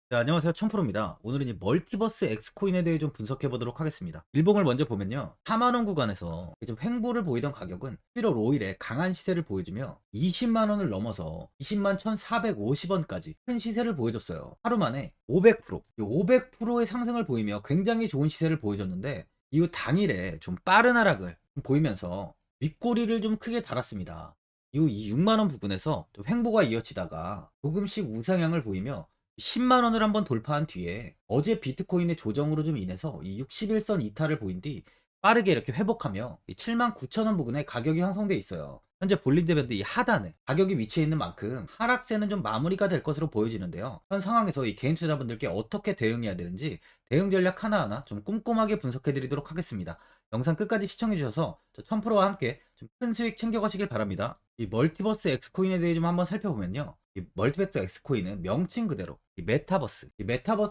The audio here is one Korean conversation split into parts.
네, 안녕하세요. 천프로입니다. 오늘은 이 멀티버스 엑스코인에 대해 좀 분석해 보도록 하겠습니다. 일봉을 먼저 보면요. 4만원 구간에서 좀 횡보를 보이던 가격은 11월 5일에 강한 시세를 보여주며 20만원을 넘어서 20만 1450원까지 큰 시세를 보여줬어요. 하루 만에 500%, 500%의 상승을 보이며 굉장히 좋은 시세를 보여줬는데 이후 당일에 좀 빠른 하락을 보이면서 윗꼬리를 좀 크게 달았습니다. 이후 이 6만원 부근에서 좀 횡보가 이어지다가 조금씩 우상향을 보이며 10만 원을 한번 돌파한 뒤에 어제 비트코인의 조정으로 좀 인해서 이 61선 이탈을 보인 뒤 빠르게 이렇게 회복하며 이 7만 9천 원 부근에 가격이 형성돼 있어요. 현재 볼린저 밴드 이 하단에 가격이 위치해 있는 만큼 하락세는 좀 마무리가 될 것으로 보여지는데요. 현 상황에서 이 개인 투자자분들께 어떻게 대응해야 되는지 대응 전략 하나하나 좀 꼼꼼하게 분석해 드리도록 하겠습니다. 영상 끝까지 시청해 주셔서 저 천프로와 함께 좀 큰 수익 챙겨가시길 바랍니다. 이 멀티버스 엑스코인에 대해 좀 한번 살펴보면요. 이 멀티버스 엑스코인은 명칭 그대로 이 메타버스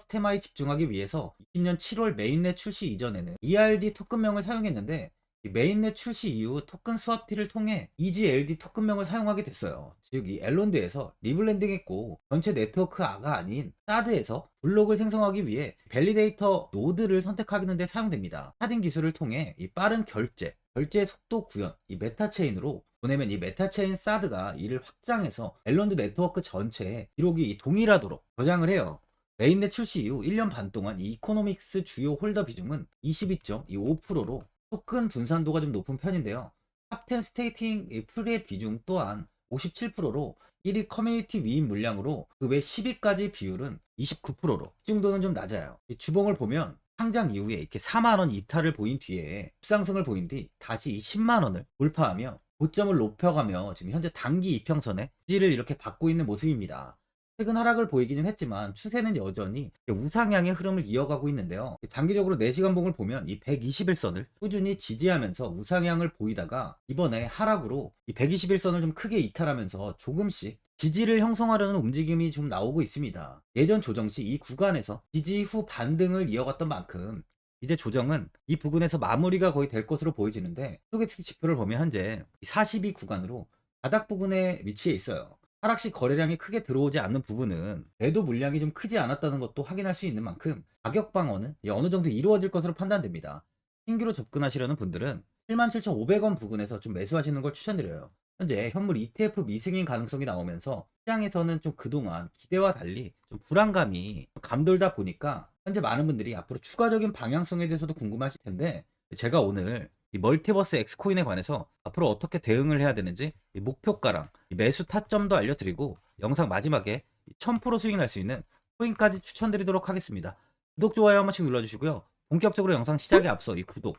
테마에 집중하기 위해서 20년 7월 메인넷 출시 이전에는 ERD 토큰명을 사용했는데 이 메인넷 출시 이후 토큰 스왑티를 통해 EGLD 토큰명을 사용하게 됐어요. 즉 이 엘론드에서 리블랜딩했고 전체 네트워크가 아닌 사드에서 블록을 생성하기 위해 밸리데이터 노드를 선택하는 데 사용됩니다. 하딩 기술을 통해 이 빠른 결제 속도 구현, 이 메타체인으로 보내면 이 메타체인 사드가 이를 확장해서 앨런드 네트워크 전체에 기록이 동일하도록 저장을 해요. 메인넷 출시 이후 1년 반 동안 이 이코노믹스 주요 홀더 비중은 22.25%로 토큰 분산도가 좀 높은 편인데요. 탑10 스테이팅 풀의 비중 또한 57%로 1위 커뮤니티 위임 물량으로 그 외 10위까지 비율은 29%로 집중도는 좀 낮아요. 이 주봉을 보면 상장 이후에 이렇게 4만원 이탈을 보인 뒤에 급상승을 보인 뒤 다시 10만원을 돌파하며 고점을 높여가며 지금 현재 단기 이평선에 지지를 이렇게 받고 있는 모습입니다. 최근 하락을 보이기는 했지만 추세는 여전히 우상향의 흐름을 이어가고 있는데요. 장기적으로 4시간 봉을 보면 이 121선을 꾸준히 지지하면서 우상향을 보이다가 이번에 하락으로 이 121선을 좀 크게 이탈하면서 조금씩 지지를 형성하려는 움직임이 좀 나오고 있습니다. 예전 조정 시 이 구간에서 지지 후 반등을 이어갔던 만큼 이제 조정은 이 부근에서 마무리가 거의 될 것으로 보여지는데 스토캐스틱 지표를 보면 현재 42 구간으로 바닥 부근에 위치해 있어요. 하락 시 거래량이 크게 들어오지 않는 부분은 매도 물량이 좀 크지 않았다는 것도 확인할 수 있는 만큼 가격 방어는 어느 정도 이루어질 것으로 판단됩니다. 신규로 접근하시려는 분들은 77,500원 부근에서 좀 매수하시는 걸 추천드려요. 현재 현물 ETF 미승인 가능성이 나오면서 시장에서는 좀 그동안 기대와 달리 좀 불안감이 감돌다 보니까 현재 많은 분들이 앞으로 추가적인 방향성에 대해서도 궁금하실 텐데 제가 오늘 이 멀티버스 엑스코인에 관해서 앞으로 어떻게 대응을 해야 되는지 이 목표가랑 이 매수 타점도 알려드리고 영상 마지막에 1000% 수익 날 수 있는 코인까지 추천드리도록 하겠습니다. 구독, 좋아요 한 번씩 눌러주시고요. 본격적으로 영상 시작에 앞서 이 구독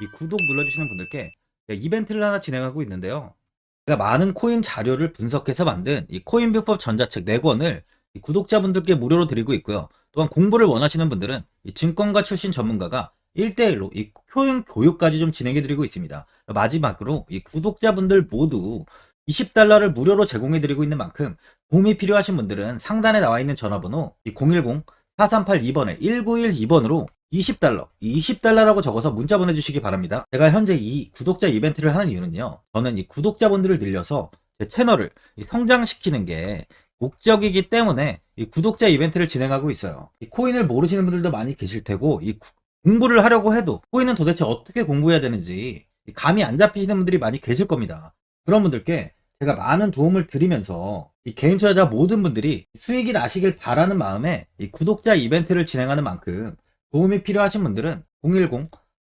눌러주시는 분들께 이벤트를 하나 진행하고 있는데요. 제가 많은 코인 자료를 분석해서 만든 이 코인비법 전자책 4권을 구독자분들께 무료로 드리고 있고요. 또한 공부를 원하시는 분들은 이 증권가 출신 전문가가 1대1로 이 코인 교육까지 좀 진행해 드리고 있습니다. 마지막으로 이 구독자분들 모두 20달러를 무료로 제공해 드리고 있는 만큼 도움이 필요하신 분들은 상단에 나와 있는 전화번호 010-4382번에 1912번으로 20달러라고 적어서 문자 보내주시기 바랍니다. 제가 현재 이 구독자 이벤트를 하는 이유는요. 저는 이 구독자분들을 늘려서 제 채널을 성장시키는 게 목적이기 때문에 이 구독자 이벤트를 진행하고 있어요. 이 코인을 모르시는 분들도 많이 계실 테고 이 공부를 하려고 해도 코인은 도대체 어떻게 공부해야 되는지 감이 안 잡히시는 분들이 많이 계실 겁니다. 그런 분들께 제가 많은 도움을 드리면서 이 개인 투자자 모든 분들이 수익이 나시길 바라는 마음에 이 구독자 이벤트를 진행하는 만큼 도움이 필요하신 분들은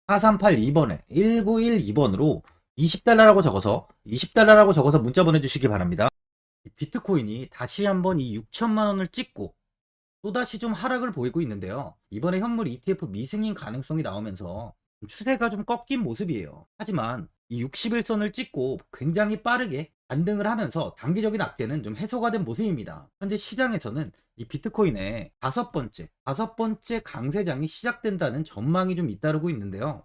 010-4382번에 1912번으로 20달러라고 적어서 문자 보내주시기 바랍니다. 비트코인이 다시 한번 이 6천만 원을 찍고 또다시 좀 하락을 보이고 있는데요. 이번에 현물 ETF 미승인 가능성이 나오면서 추세가 좀 꺾인 모습이에요. 하지만 이 61선을 찍고 굉장히 빠르게 반등을 하면서 단기적인 악재는 좀 해소가 된 모습입니다. 현재 시장에서는 이 비트코인의 다섯 번째 강세장이 시작된다는 전망이 좀 잇따르고 있는데요.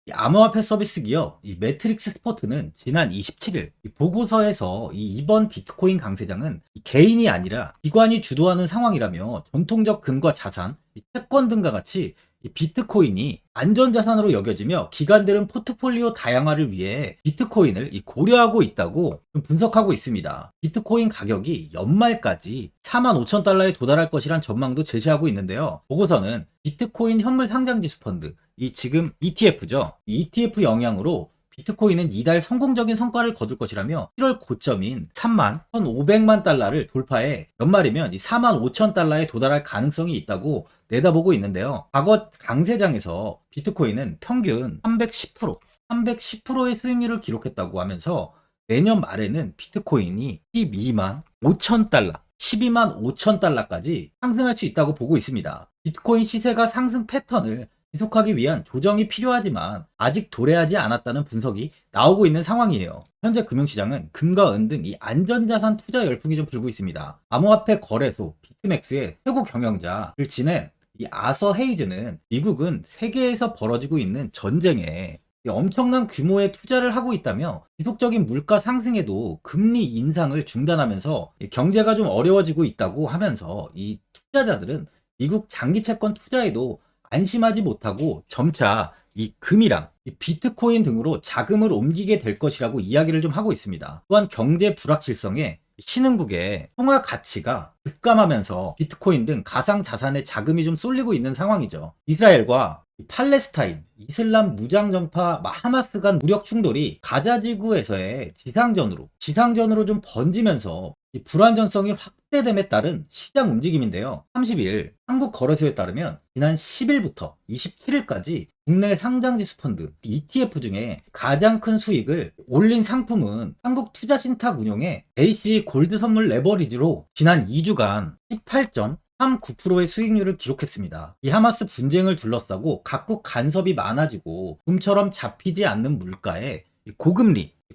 이 암호화폐 서비스 기업 이 매트릭스 스포트는 지난 27일 보고서에서 이번 비트코인 강세장은 개인이 아니라 기관이 주도하는 상황이라며 전통적 금과 자산, 채권 등과 같이 이 비트코인이 안전자산으로 여겨지며 기관들은 포트폴리오 다양화를 위해 비트코인을 고려하고 있다고 분석하고 있습니다. 비트코인 가격이 연말까지 45,000달러에 도달할 것이란 전망도 제시하고 있는데요. 보고서는 비트코인 현물 상장지수 펀드, 이 지금 ETF죠. ETF 영향으로 비트코인은 이달 성공적인 성과를 거둘 것이라며 7월 고점인 31,500만 달러를 돌파해 연말이면 이 45,000달러에 도달할 가능성이 있다고 내다보고 있는데요. 과거 강세장에서 비트코인은 평균 310%의 수익률을 기록했다고 하면서 내년 말에는 비트코인이 12만 5천 달러, 12만 5천 달러까지 상승할 수 있다고 보고 있습니다. 비트코인 시세가 상승 패턴을 지속하기 위한 조정이 필요하지만 아직 도래하지 않았다는 분석이 나오고 있는 상황이에요. 현재 금융시장은 금과 은 등 이 안전자산 투자 열풍이 좀 불고 있습니다. 암호화폐 거래소 비트맥스의 최고 경영자를 지낸 이 아서 헤이즈는 미국은 세계에서 벌어지고 있는 전쟁에 엄청난 규모의 투자를 하고 있다며 지속적인 물가 상승에도 금리 인상을 중단하면서 경제가 좀 어려워지고 있다고 하면서 이 투자자들은 미국 장기 채권 투자에도 안심하지 못하고 점차 이 금이랑 이 비트코인 등으로 자금을 옮기게 될 것이라고 이야기를 좀 하고 있습니다. 또한 경제 불확실성에 신흥국의 통화 가치가 급감하면서 비트코인 등 가상 자산에 자금이 좀 쏠리고 있는 상황이죠. 이스라엘과 팔레스타인, 이슬람 무장정파 하마스 간 무력 충돌이 가자 지구에서의 지상전으로 좀 번지면서 이 불안전성이 확대됨에 따른 시장 움직임인데요. 30일 한국거래소에 따르면 지난 10일부터 27일까지 국내 상장지수 펀드 ETF 중에 가장 큰 수익을 올린 상품은 한국투자신탁 운용의 AC 골드 선물 레버리지로 지난 2주간 18.39%의 수익률을 기록했습니다. 이 하마스 분쟁을 둘러싸고 각국 간섭이 많아지고 좀처럼 잡히지 않는 물가에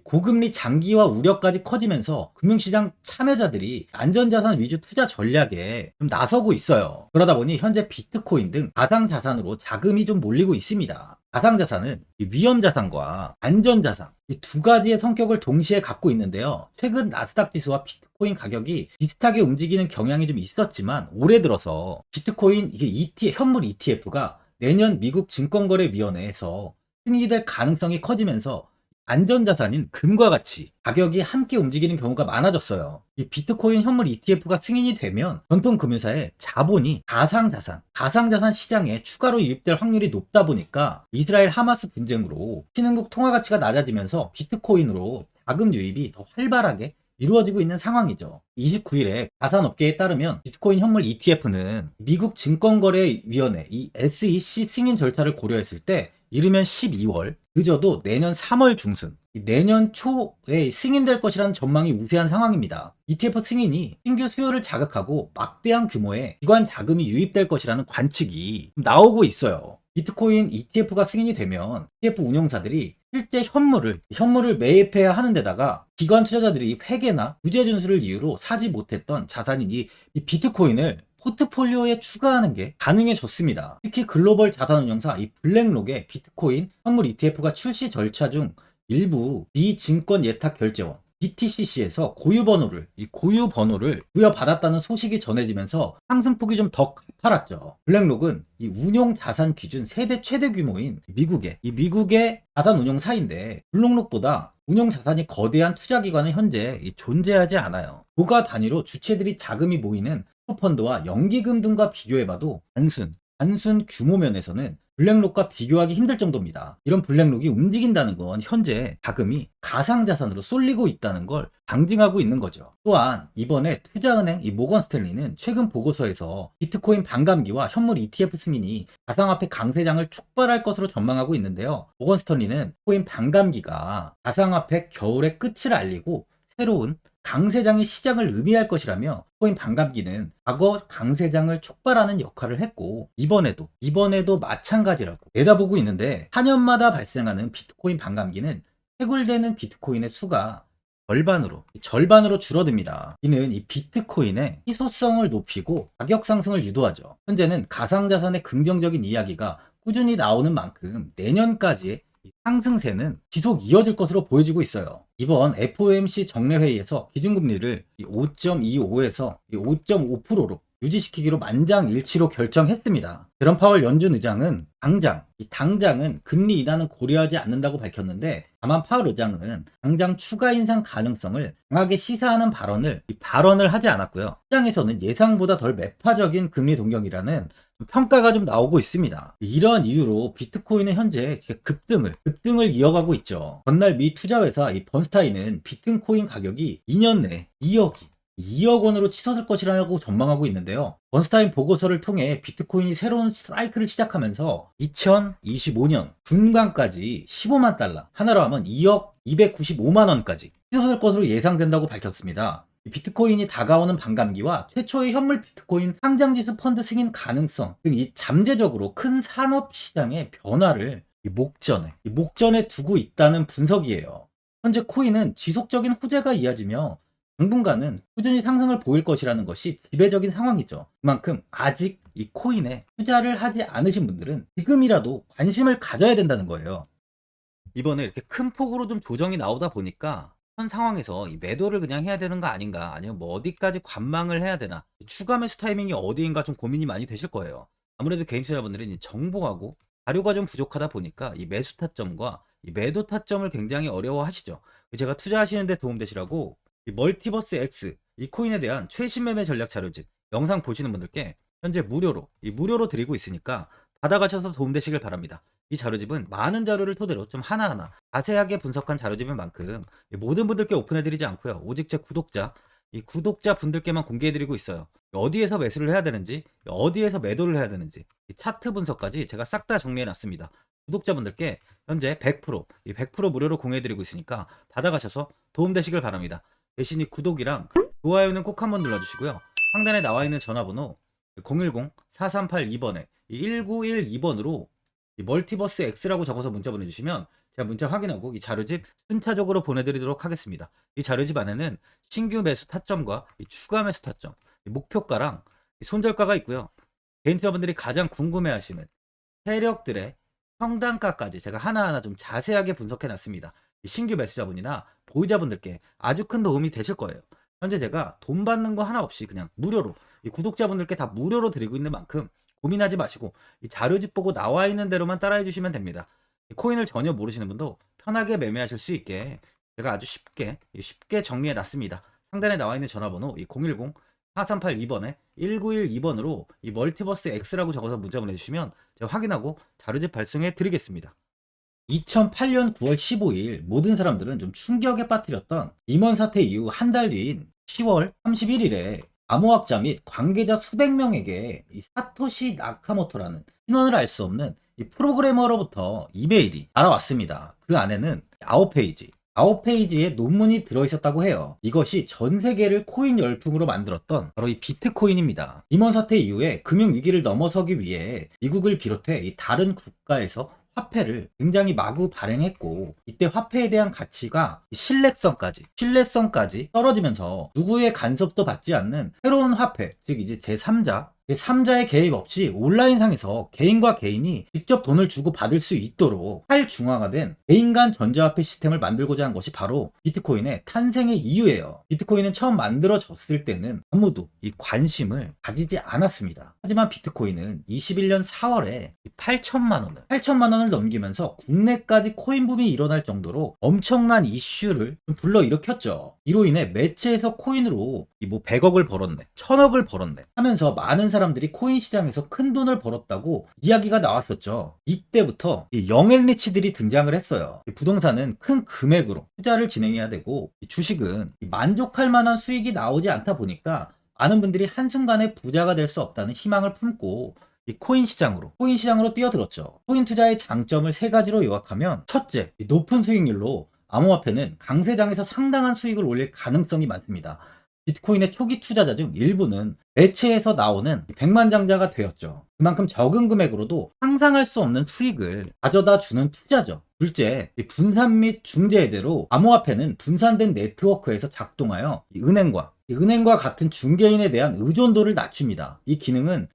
고금리 장기화 우려까지 커지면서 금융시장 참여자들이 안전자산 위주 투자 전략에 좀 나서고 있어요. 그러다 보니 현재 비트코인 등 가상자산으로 자금이 좀 몰리고 있습니다. 가상자산은 위험자산과 안전자산 이 두 가지의 성격을 동시에 갖고 있는데요. 최근 나스닥 지수와 비트코인 가격이 비슷하게 움직이는 경향이 좀 있었지만 올해 들어서 비트코인 현물 ETF가 내년 미국 증권거래위원회에서 승인될 가능성이 커지면서 안전자산인 금과 같이 가격이 함께 움직이는 경우가 많아졌어요. 이 비트코인 현물 ETF가 승인이 되면 전통 금융사의 자본이 가상자산 시장에 추가로 유입될 확률이 높다 보니까 이스라엘 하마스 분쟁으로 신흥국 통화 가치가 낮아지면서 비트코인으로 자금 유입이 더 활발하게 이루어지고 있는 상황이죠. 29일에 가산업계에 따르면 비트코인 현물 ETF는 미국 증권거래위원회 이 SEC 승인 절차를 고려했을 때 이르면 12월, 늦어도 내년 3월 중순, 내년 초에 승인될 것이라는 전망이 우세한 상황입니다. ETF 승인이 신규 수요를 자극하고 막대한 규모의 기관 자금이 유입될 것이라는 관측이 나오고 있어요. 비트코인 ETF가 승인이 되면 ETF 운용사들이 실제 현물을 매입해야 하는 데다가 기관 투자자들이 회계나 부재 준수를 이유로 사지 못했던 자산인 이 비트코인을 포트폴리오에 추가하는 게 가능해졌습니다. 특히 글로벌 자산운용사 이 블랙록의 비트코인 현물 ETF가 출시 절차 중 일부 비증권 예탁 결제원 BTCC에서 고유번호를 부여받았다는 소식이 전해지면서 상승폭이 좀 더 가팔았죠. 블랙록은 이 운용 자산 기준 세대 최대 규모인 미국의 자산 운용사인데 블랙록보다 운용 자산이 거대한 투자 기관은 현재 존재하지 않아요. 조가 단위로 주체들이 자금이 모이는 펀드와 연기금 등과 비교해봐도 단순 규모 면에서는 블랙록과 비교하기 힘들 정도입니다. 이런 블랙록이 움직인다는 건 현재 자금이 가상자산으로 쏠리고 있다는 걸 방증하고 있는 거죠. 또한 이번에 투자은행 모건 스탠리는 최근 보고서에서 비트코인 반감기와 현물 ETF 승인이 가상화폐 강세장을 촉발할 것으로 전망하고 있는데요. 모건 스탠리는 코인 반감기가 가상화폐 겨울의 끝을 알리고 새로운 강세장이 시작을 의미할 것이라며 코인 반감기는 과거 강세장을 촉발하는 역할을 했고 이번에도 마찬가지라고 내다보고 있는데 4년마다 발생하는 비트코인 반감기는 해굴되는 비트코인의 수가 절반으로 줄어듭니다. 이는 이 비트코인의 희소성을 높이고 가격 상승을 유도하죠. 현재는 가상자산의 긍정적인 이야기가 꾸준히 나오는 만큼 내년까지의 상승세는 지속 이어질 것으로 보여지고 있어요. 이번 FOMC 정례회의에서 기준금리를 5.25에서 5.5%로 유지시키기로 만장일치로 결정했습니다. 제롬 파월 연준 의장은 당장은 금리 인하는 고려하지 않는다고 밝혔는데, 다만 파월 의장은 당장 추가 인상 가능성을 강하게 시사하는 발언을 하지 않았고요. 시장에서는 예상보다 덜 매파적인 금리 동경이라는 평가가 좀 나오고 있습니다. 이러한 이유로 비트코인은 현재 급등을 이어가고 있죠. 전날 미 투자회사 이 번스타인은 비트코인 가격이 2년 내 2억 원으로 치솟을 것이라고 전망하고 있는데요. 번스타인 보고서를 통해 비트코인이 새로운 사이클을 시작하면서 2025년 중반까지 15만 달러, 하나로 하면 2억 295만 원까지 치솟을 것으로 예상된다고 밝혔습니다. 비트코인이 다가오는 반감기와 최초의 현물 비트코인 상장지수 펀드 승인 가능성 등 이 잠재적으로 큰 산업 시장의 변화를 목전에 두고 있다는 분석이에요. 현재 코인은 지속적인 호재가 이어지며 당분간은 꾸준히 상승을 보일 것이라는 것이 지배적인 상황이죠. 그만큼 아직 이 코인에 투자를 하지 않으신 분들은 지금이라도 관심을 가져야 된다는 거예요. 이번에 이렇게 큰 폭으로 좀 조정이 나오다 보니까 현 상황에서 이 매도를 그냥 해야 되는 거 아닌가, 아니면 뭐 어디까지 관망을 해야 되나, 추가 매수 타이밍이 어디인가 좀 고민이 많이 되실 거예요. 아무래도 개인 투자자분들은 이 정보하고 자료가 좀 부족하다 보니까 이 매수 타점과 이 매도 타점을 굉장히 어려워하시죠. 제가 투자하시는데 도움되시라고 이 멀티버스 X 이 코인에 대한 최신 매매 전략 자료집 영상 보시는 분들께 현재 무료로 드리고 있으니까 받아가셔서 도움되시길 바랍니다. 이 자료집은 많은 자료를 토대로 좀 하나하나 자세하게 분석한 자료집인 만큼 모든 분들께 오픈해드리지 않고요. 오직 제 구독자 분들께만 공개해드리고 있어요. 어디에서 매수를 해야 되는지, 어디에서 매도를 해야 되는지, 이 차트 분석까지 제가 싹 다 정리해놨습니다. 구독자분들께 현재 100% 무료로 공유해드리고 있으니까 받아가셔서 도움되시길 바랍니다. 대신 이 구독이랑 좋아요는 꼭 한번 눌러주시고요. 상단에 나와있는 전화번호 010-4382번에 1912번으로 멀티버스 X라고 적어서 문자 보내주시면 제가 문자 확인하고 이 자료집 순차적으로 보내드리도록 하겠습니다. 이 자료집 안에는 신규 매수 타점과 이 추가 매수 타점, 목표가랑 손절가가 있고요. 개인 투자분들이 가장 궁금해하시는 세력들의 평단가까지 제가 하나하나 좀 자세하게 분석해 놨습니다. 신규 매수자분이나 보유자분들께 아주 큰 도움이 되실 거예요. 현재 제가 돈 받는 거 하나 없이 그냥 무료로 이 구독자분들께 다 무료로 드리고 있는 만큼 고민하지 마시고 이 자료집 보고 나와 있는 대로만 따라해 주시면 됩니다. 이 코인을 전혀 모르시는 분도 편하게 매매하실 수 있게 제가 아주 쉽게 정리해 놨습니다. 상단에 나와 있는 전화번호 010-4382번에 1912번으로 이 멀티버스 X라고 적어서 문자 보내주시면 제가 확인하고 자료집 발송해 드리겠습니다. 2008년 9월 15일 모든 사람들은 좀 충격에 빠뜨렸던 리먼 사태 이후 한 달 뒤인 10월 31일에 암호학자 및 관계자 수백 명에게 이 사토시 나카모토라는 신원을 알 수 없는 이 프로그래머로부터 이메일이 날아왔습니다. 그 안에는 9페이지의 논문이 들어있었다고 해요. 이것이 전 세계를 코인 열풍으로 만들었던 바로 이 비트코인입니다. 리먼 사태 이후에 금융위기를 넘어서기 위해 미국을 비롯해 이 다른 국가에서 화폐를 굉장히 마구 발행했고, 이때 화폐에 대한 가치가 신뢰성까지 떨어지면서 누구의 간섭도 받지 않는 새로운 화폐, 즉 이제 제3자의 개입 없이 온라인상에서 개인과 개인이 직접 돈을 주고 받을 수 있도록 탈중앙화된 개인 간 전자화폐 시스템을 만들고자 한 것이 바로 비트코인의 탄생의 이유예요. 비트코인은 처음 만들어졌을 때는 아무도 이 관심을 가지지 않았습니다. 하지만 비트코인은 21년 4월에 8천만 원을 넘기면서 국내까지 코인 붐이 일어날 정도로 엄청난 이슈를 불러일으켰죠. 이로 인해 매체에서 코인으로 100억을 벌었네, 1000억을 벌었네 하면서 많은 사람들이 코인 시장에서 큰 돈을 벌었다고 이야기가 나왔었죠. 이때부터 이 영앤리치들이 등장을 했어요. 부동산은 큰 금액으로 투자를 진행해야 되고, 주식은 만족할 만한 수익이 나오지 않다 보니까 많은 분들이 한순간에 부자가 될 수 없다는 희망을 품고 이 코인 시장으로 뛰어들었죠. 코인 투자의 장점을 3가지로 요약하면, 첫째, 높은 수익률로 암호화폐는 강세장에서 상당한 수익을 올릴 가능성이 많습니다. 비트코인의 초기 투자자 중 일부는 매체에서 나오는 백만장자가 되었죠. 그만큼 적은 금액으로도 상상할 수 없는 수익을 가져다 주는 투자죠. 둘째, 분산 및 중재대로 암호화폐는 분산된 네트워크에서 작동하여 은행과 같은 중개인에 대한 의존도를 낮춥니다. 이 기능은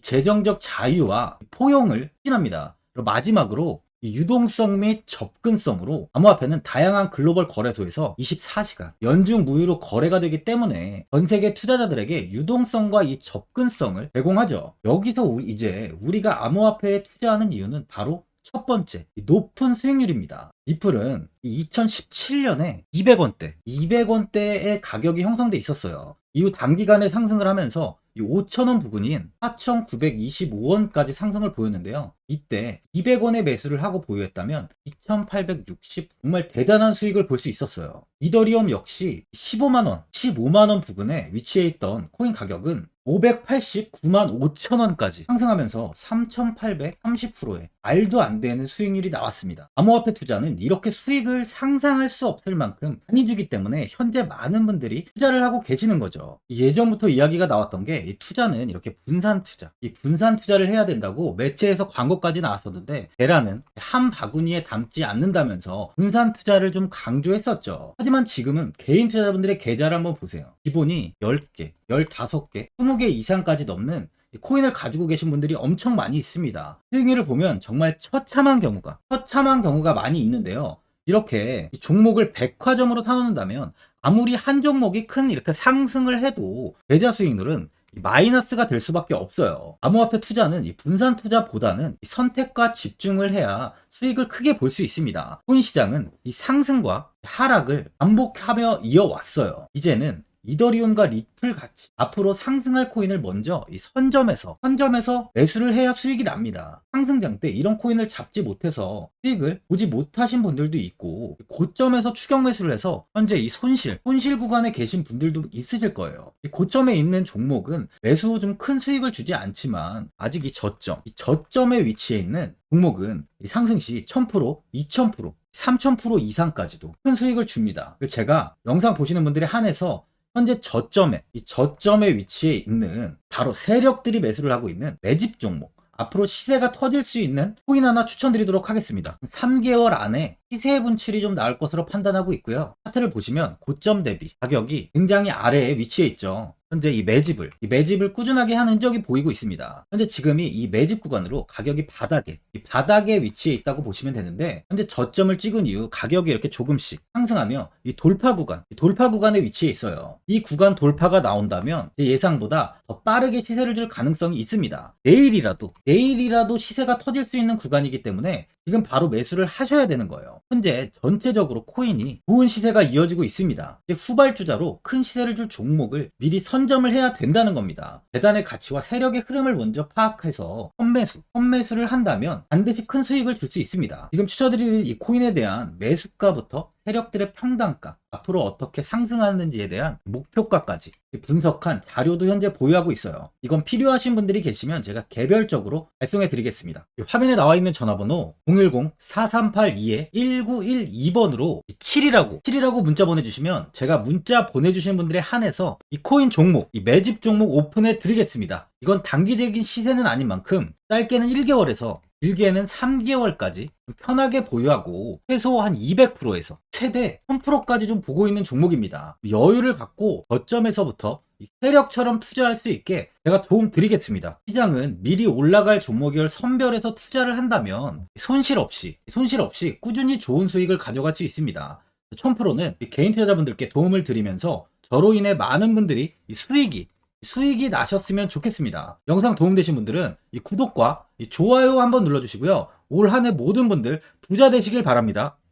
재정적 자유와 포용을 추진합니다. 마지막으로 이 유동성 및 접근성으로 암호화폐는 다양한 글로벌 거래소에서 24시간 연중 무휴로 거래가 되기 때문에 전 세계 투자자들에게 유동성과 이 접근성을 제공하죠. 여기서 이제 우리가 암호화폐에 투자하는 이유는 바로 첫 번째, 높은 수익률입니다. 리플은 2017년에 200원대의 가격이 형성돼 있었어요. 이후 단기간에 상승을 하면서 이 5,000원 부근인 4,925원까지 상승을 보였는데요. 이때 200원에 매수를 하고 보유했다면 2,860 정말 대단한 수익을 볼 수 있었어요. 이더리움 역시 15만원 부근에 위치해 있던 코인 가격은 589만 5천원까지 상승하면서 3,830%의 말도 안 되는 수익률이 나왔습니다. 암호화폐 투자는 이렇게 수익을 상상할 수 없을 만큼 많이 주기 때문에 현재 많은 분들이 투자를 하고 계시는 거죠. 예전부터 이야기가 나왔던 게 이 투자는 이렇게 분산 투자, 이 분산 투자를 해야 된다고 매체에서 광고까지 나왔었는데 테라는 한 바구니에 담지 않는다면서 분산 투자를 좀 강조했었죠. 하지만 지금은 개인 투자자분들의 계좌를 한번 보세요. 기본이 10개, 15개, 20개 이상까지 넘는 코인을 가지고 계신 분들이 엄청 많이 있습니다. 수익률을 보면 정말 처참한 경우가 많이 있는데요. 이렇게 종목을 백화점으로 사놓는다면 아무리 한 종목이 큰 이렇게 상승을 해도 계좌 수익률은 마이너스가 될 수밖에 없어요. 암호화폐 투자는 이 분산 투자보다는 이 선택과 집중을 해야 수익을 크게 볼 수 있습니다. 코인 시장은 이 상승과 하락을 반복하며 이어왔어요. 이제는 이더리움과 리플 같이 앞으로 상승할 코인을 먼저 이 선점에서 매수를 해야 수익이 납니다. 상승장 때 이런 코인을 잡지 못해서 수익을 보지 못하신 분들도 있고 고점에서 추격 매수를 해서 현재 이 손실 구간에 계신 분들도 있으실 거예요. 이 고점에 있는 종목은 매수 후 좀 큰 수익을 주지 않지만 아직 이 저점에 위치해 있는 종목은 이 상승 시 1000%, 2000%, 3000% 이상까지도 큰 수익을 줍니다. 제가 영상 보시는 분들에 한해서 현재 저점에 위치해 있는 바로 세력들이 매수를 하고 있는 매집 종목, 앞으로 시세가 터질 수 있는 코인 하나 추천드리도록 하겠습니다. 3개월 안에 시세 분출이 좀 나올 것으로 판단하고 있고요. 차트를 보시면 고점 대비 가격이 굉장히 아래에 위치해 있죠. 현재 이 매집을 꾸준하게 한 흔적이 보이고 있습니다. 현재 지금이 이 매집 구간으로 가격이 바닥에 위치해 있다고 보시면 되는데, 현재 저점을 찍은 이후 가격이 이렇게 조금씩 상승하며 이 돌파 구간에 위치해 있어요. 이 구간 돌파가 나온다면 제 예상보다 더 빠르게 시세를 줄 가능성이 있습니다. 내일이라도 시세가 터질 수 있는 구간이기 때문에 지금 바로 매수를 하셔야 되는 거예요. 현재 전체적으로 코인이 좋은 시세가 이어지고 있습니다. 이제 후발주자로 큰 시세를 줄 종목을 미리 선점을 해야 된다는 겁니다. 재단의 가치와 세력의 흐름을 먼저 파악해서 선매수를 한다면 반드시 큰 수익을 줄 수 있습니다. 지금 추천드리는 이 코인에 대한 매수가부터 세력들의 평단가, 앞으로 어떻게 상승하는지에 대한 목표가까지 분석한 자료도 현재 보유하고 있어요. 이건 필요하신 분들이 계시면 제가 개별적으로 발송해 드리겠습니다. 화면에 나와 있는 전화번호 010-4382-1912번으로 7이라고 문자 보내주시면 제가 문자 보내주신 분들에 한해서 이 코인 종목, 이 매집 종목 오픈해 드리겠습니다. 이건 단기적인 시세는 아닌 만큼 짧게는 1개월에서 길게는 3개월까지 편하게 보유하고 최소 한 200%에서 최대 1000%까지 좀 보고 있는 종목입니다. 여유를 갖고 저점에서부터 세력처럼 투자할 수 있게 제가 도움 드리겠습니다. 시장은 미리 올라갈 종목을 선별해서 투자를 한다면 손실 없이 꾸준히 좋은 수익을 가져갈 수 있습니다. 1000%는 개인 투자자분들께 도움을 드리면서 저로 인해 많은 분들이 수익이 나셨으면 좋겠습니다. 영상 도움되신 분들은 이 구독과 이 좋아요 한번 눌러주시고요. 올 한 해 모든 분들 부자 되시길 바랍니다.